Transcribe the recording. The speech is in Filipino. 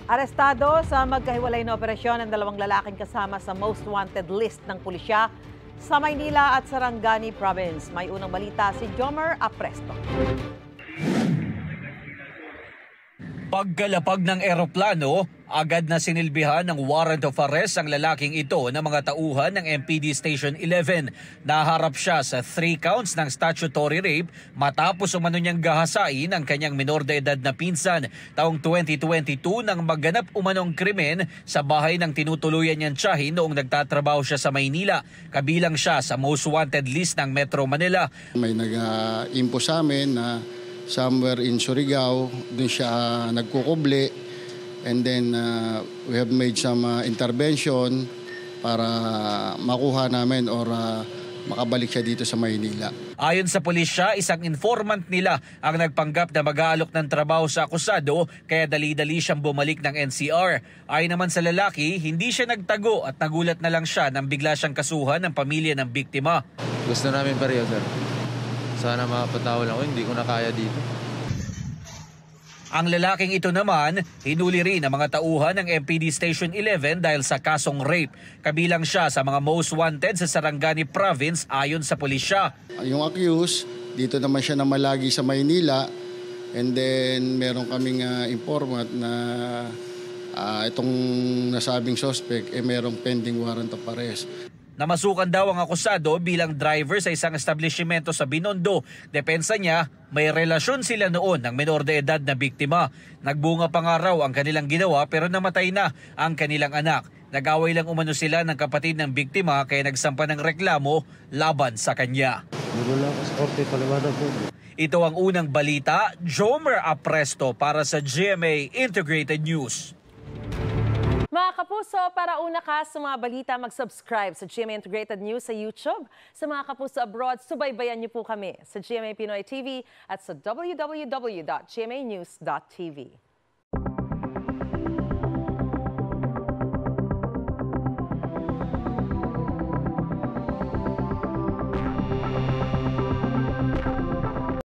Arestado sa magkahiwalay na operasyon ang dalawang lalaking kasama sa most wanted list ng pulisya sa Maynila at Sarangani Province. May unang balita si Jomer Apresto. Pagkalapag ng eroplano, agad na sinilbihan ng warrant of arrest ang lalaking ito ng mga tauhan ng MPD Station 11. Naharap siya sa 3 counts ng statutory rape matapos umano niyang gahasain ang kanyang minor de edad na pinsan taong 2022 nang magganap umanong krimen sa bahay ng tinutuluyan niyang tiyahin noong nagtatrabaho siya sa Maynila. Kabilang siya sa most wanted list ng Metro Manila. May nag-impo sa amin na somewhere in Surigao, doon siya nagkukuble. And then we have made some intervention para makuha namin or makabalik siya dito sa Maynila. Ayon sa pulisya, isang informant nila ang nagpanggap na mag-aalok ng trabaho sa akusado kaya dali-dali siyang bumalik ng NCR. Ayon naman sa lalaki, hindi siya nagtago at nagulat na lang siya nang bigla siyang kasuhan ng pamilya ng biktima. Gusto namin pareho, sir. Sana mapatawal ako, hindi ko na kaya dito. Ang lalaking ito naman, hinuli rin ang mga tauhan ng MPD Station 11 dahil sa kasong rape. Kabilang siya sa mga most wanted sa Sarangani Province ayon sa pulisya. Yung accused, dito naman siya namalagi sa Maynila. And then meron kaming informant na itong nasabing suspect merong pending warrant of arrest. Namasukan daw ang akusado bilang driver sa isang establishmento sa Binondo. Depensa niya, may relasyon sila noon ng menor de edad na biktima. Nagbunga pa nga raw ang kanilang ginawa pero namatay na ang kanilang anak. Nag-away lang umano sila ng kapatid ng biktima kaya nagsampa ng reklamo laban sa kanya. Ito ang unang balita, Jomer Apresto para sa GMA Integrated News. Mga kapuso, para una ka sa mga balita, mag-subscribe sa GMA Integrated News sa YouTube. Sa mga kapuso abroad, subaybayan niyo po kami sa GMA Pinoy TV at sa www.gmanews.tv.